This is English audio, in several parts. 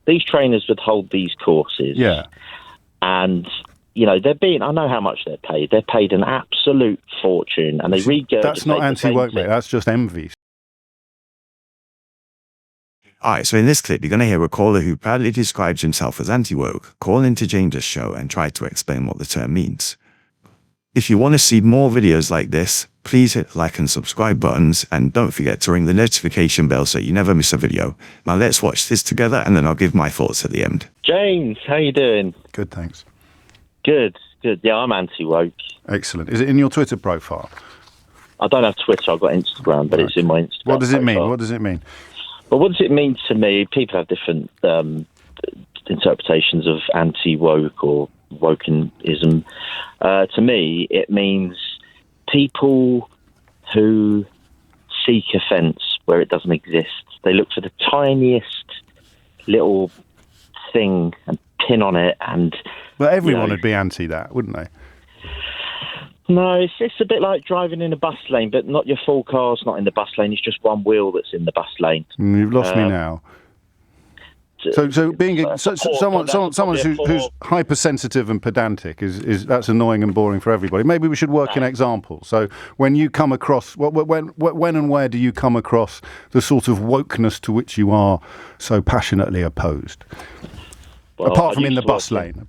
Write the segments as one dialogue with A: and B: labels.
A: these trainers would hold these courses.
B: Yeah.
A: And, you know, I know how much they're paid. They're paid an absolute fortune, and they regurgitate.
B: That's not anti-woke, mate. That's just envy.
C: Alright, so in this clip, you're going to hear a caller who proudly describes himself as anti-woke call into James's show and try to explain what the term means. If you want to see more videos like this, please hit like and subscribe buttons, and don't forget to ring the notification bell so you never miss a video. Now let's watch this together, and then I'll give my thoughts at the end.
A: James, how you doing?
B: Good, thanks.
A: Good. Yeah, I'm anti-woke.
B: Excellent. Is it in your Twitter profile?
A: I don't have Twitter. I've got Instagram, but It's in my Instagram.
B: What does it mean?
A: profile.
B: What does it mean?
A: Well, what does it mean to me? People have different interpretations of anti-woke or wokeism. To me, it means people who seek offence where it doesn't exist. They look for the tiniest little thing and pin on it. And
B: Well, everyone would be anti that, wouldn't they?
A: No, it's a bit like driving in a bus lane, but not your full car's not in the bus lane. It's just one wheel that's in the bus lane.
B: You've lost me now. So being someone who's hypersensitive and pedantic is that's annoying and boring for everybody. Maybe we should work in examples. So when you come across when and where do you come across the sort of wokeness to which you are so passionately opposed?
A: Well,
B: apart from in the bus lane.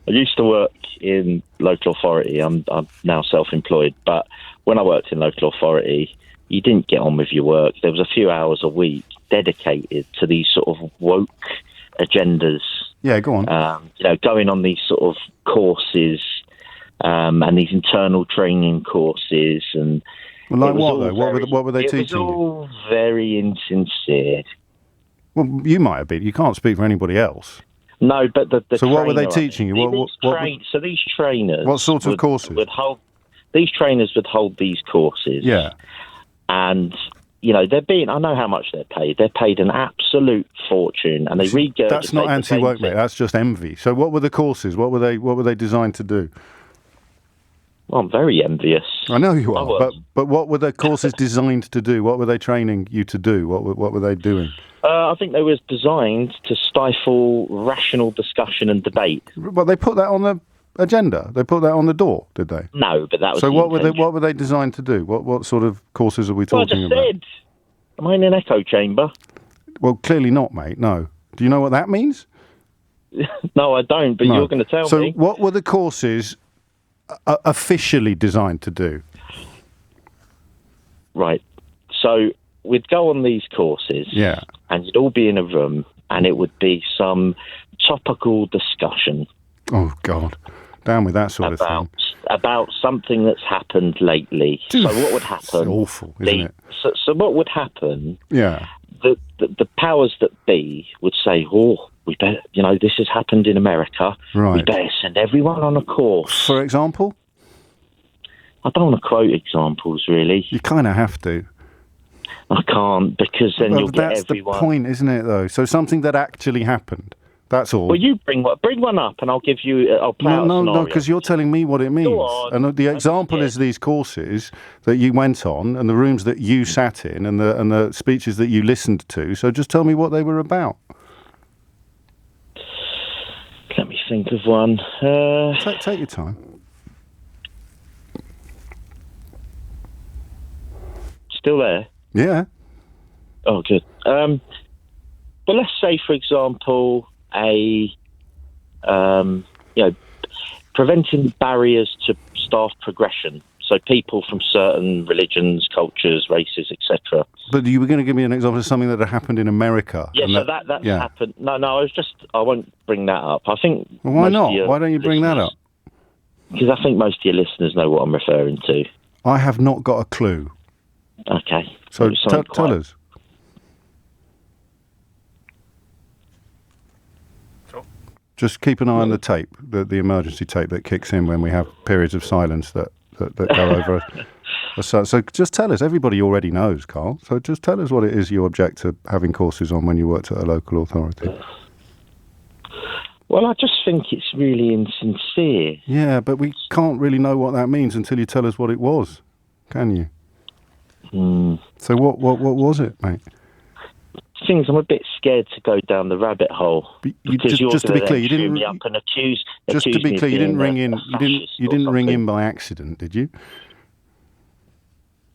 A: I used to work in local authority. I'm now self-employed, but when I worked in local authority, you didn't get on with your work. There was a few hours a week dedicated to these sort of woke agendas.
B: Yeah, go on.
A: Going on these sort of courses and these internal training courses. And
B: well, like what though? What were they teaching you?
A: It was all very insincere.
B: Well, you might have been. You can't speak for anybody else.
A: No, but the
B: so what were they teaching you?
A: So these trainers...
B: What sort of courses?
A: These trainers would hold these courses.
B: Yeah.
A: And, you know, I know how much they're paid. They're paid an absolute fortune, and they regurgitate...
B: That's not anti-woke, mate. That's just envy. So what were the courses? What were they designed to do?
A: Well, I'm very envious.
B: I know you are, but what were the courses designed to do? What were they training you to do? What were they doing?
A: I think they were designed to stifle rational discussion and debate.
B: Well, they put that on the agenda. They put that on the door, did they?
A: No, but that was.
B: So what were they designed to do? What sort of courses are we talking about?
A: I just said, am I in an echo chamber?
B: Well, clearly not, mate. No. Do you know what that means?
A: No, I don't. But you're going to tell me.
B: So what were the courses officially designed to do?
A: Right. So we'd go on these courses.
B: Yeah.
A: And you'd all be in a room, and it would be some topical discussion.
B: Oh, God. Down with that sort of thing.
A: About something that's happened lately. So what would happen?
B: It's awful, isn't it?
A: So what would happen?
B: Yeah.
A: The powers that be would say, oh, we better, this has happened in America.
B: Right.
A: We better send everyone on a course.
B: For example?
A: I don't want to quote examples, really.
B: You kind of have to.
A: I can't, because then you'll get everyone...
B: That's the point, isn't it, though? So something that actually happened. That's all.
A: Well, you bring one up, and I'll give you... I'll play out a scenario.
B: No, because you're telling me what it means.
A: Go on.
B: And the example is these courses that you went on, and the rooms that you sat in, and the speeches that you listened to. So just tell me what they were about.
A: Let me think of one.
B: Take your time.
A: Still there?
B: Yeah.
A: Oh, good. But let's say, for example, preventing barriers to staff progression. So people from certain religions, cultures, races, etc.
B: But you were going to give me an example of something that had happened in America.
A: Yeah, so that's happened. No, I won't bring that up. I think...
B: Well, why not? Why don't you bring that up?
A: Because I think most of your listeners know what I'm referring to.
B: I have not got a clue.
A: Okay.
B: So tell us. Just keep an eye on the tape, the emergency tape that kicks in when we have periods of silence that go over us. So just tell us. Everybody already knows, Carl. So just tell us what it is you object to having courses on when you worked at a local authority.
A: Well, I just think it's really insincere.
B: Yeah, but we can't really know what that means until you tell us what it was, can you? So what was it, mate?
A: things I'm a bit scared to go down the rabbit hole.
B: Just to be clear, you didn't
A: me up and accuse
B: just to be clear, you didn't ring in. You didn't ring in by accident, did you?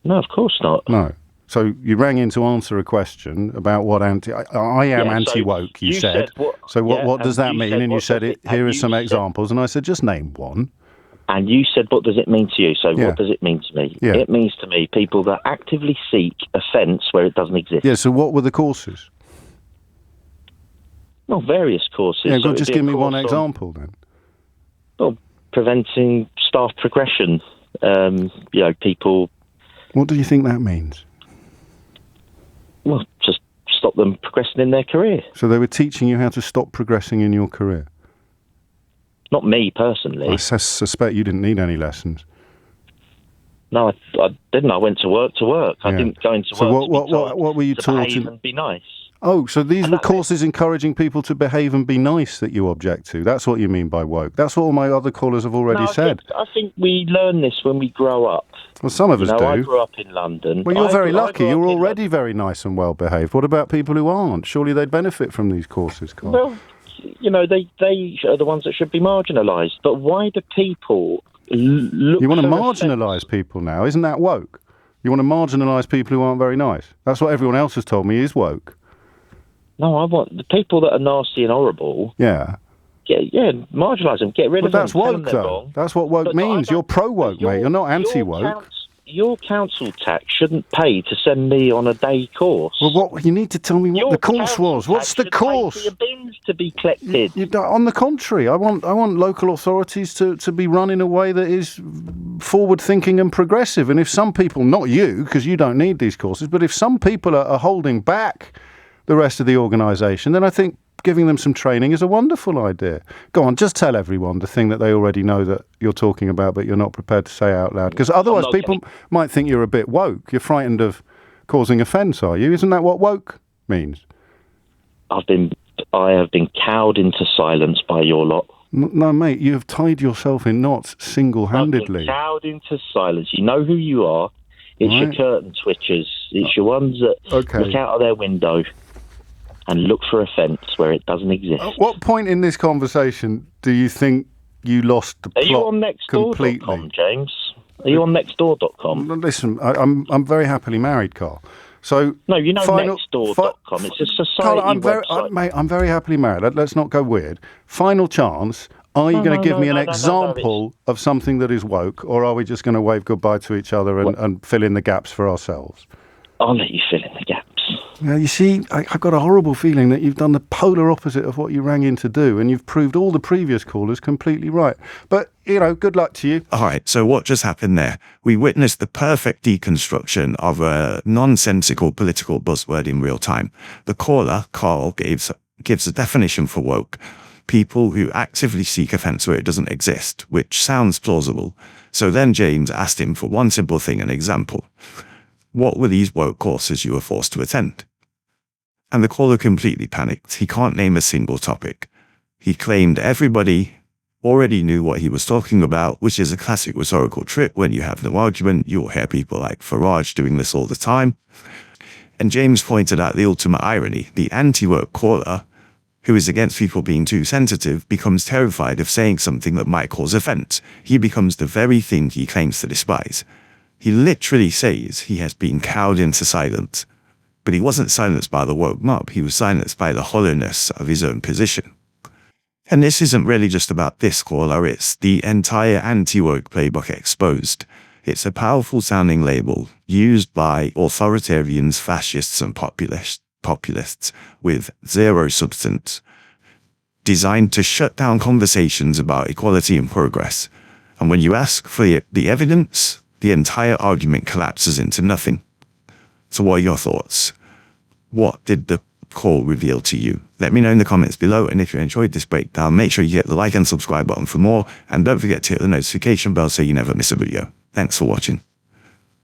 A: No, of course not.
B: No. So you rang in to answer a question about what I am anti-woke. You said. What does that mean? And you said here are some examples, and I said just name one.
A: And you said, what does it mean to you? So what does it mean to me?
B: Yeah.
A: It means to me people that actively seek offence where it doesn't exist.
B: Yeah, so what were the courses?
A: Well, various courses.
B: Yeah, just give me one example then.
A: Well, preventing staff progression. People...
B: What do you think that means?
A: Well, just stop them progressing in their career.
B: So they were teaching you how to stop progressing in your career?
A: Not me, personally.
B: I suspect you didn't need any lessons.
A: No, I didn't. I went to work. I didn't go into work
B: So what were you taught?
A: Behave and be nice.
B: Oh, so these were courses encouraging people to behave and be nice that you object to. That's what you mean by woke. That's what all my other callers have already said.
A: I think we learn this when we grow up.
B: Well, some of us do.
A: I grew up in London.
B: Well, you're very lucky. You're already very nice and well behaved. What about people who aren't? Surely they'd benefit from these courses, Carl.
A: Well, they are the ones that should be marginalised. But why do people look...
B: You want to marginalise people now? Isn't that woke? You want to marginalise people who aren't very nice? That's what everyone else has told me is woke.
A: No, I want the people that are nasty and horrible.
B: Yeah.
A: Marginalise them. Get rid of them.
B: That's woke, though. That's what woke means. You're pro-woke, mate. You're not anti-woke.
A: Your council tax shouldn't pay to send me on a day course.
B: Well, you need to tell me what the course was. What's the course?
A: Pay for your bins to be collected.
B: On the contrary, I want local authorities to be run in a way that is forward-thinking and progressive. And if some people, not you, because you don't need these courses, but if some people are holding back the rest of the organisation, then I think giving them some training is a wonderful idea. Go on, just tell everyone the thing that they already know that you're talking about, but you're not prepared to say out loud. Because otherwise people might think you're a bit woke. You're frightened of causing offence, are you? Isn't that what woke means?
A: I have been cowed into silence by your lot.
B: No, mate, you have tied yourself in knots single-handedly.
A: I've been cowed into silence. You know who you are. It's your curtain twitchers. It's your ones that look out of their window and look for offence where it doesn't exist.
B: At what point in this conversation do you think you lost the plot completely?
A: Are you on nextdoor.com, James? Are you on nextdoor.com?
B: Listen, I'm very happily married, Carl. So
A: no, you know nextdoor.com. It's a society website.
B: Mate, I'm very happily married. Let's not go weird. Final chance. Are you going to give me an example of something that is woke, or are we just going to wave goodbye to each other and fill in the gaps for ourselves?
A: I'll let you fill in the gaps.
B: Now, you see, I've got a horrible feeling that you've done the polar opposite of what you rang in to do, and you've proved all the previous callers completely right. But, good luck to you.
C: All right, so what just happened there? We witnessed the perfect deconstruction of a nonsensical political buzzword in real time. The caller, Carl, gives a definition for woke. People who actively seek offence where it doesn't exist, which sounds plausible. So then James asked him for one simple thing, an example. What were these woke courses you were forced to attend? And the caller completely panicked. He can't name a single topic. He claimed everybody already knew what he was talking about, which is a classic rhetorical trick. When you have no argument, you'll hear people like Farage doing this all the time. And James pointed out the ultimate irony. The anti-woke caller, who is against people being too sensitive, becomes terrified of saying something that might cause offence. He becomes the very thing he claims to despise. He literally says he has been cowed into silence. But he wasn't silenced by the woke mob, he was silenced by the hollowness of his own position. And this isn't really just about this caller, it's the entire anti-woke playbook exposed. It's a powerful sounding label used by authoritarians, fascists and populists with zero substance, designed to shut down conversations about equality and progress. And when you ask for the evidence, the entire argument collapses into nothing. So what are your thoughts? What did the call reveal to you? Let me know in the comments below, and if you enjoyed this breakdown, make sure you hit the like and subscribe button for more, and don't forget to hit the notification bell so you never miss a video. Thanks for watching.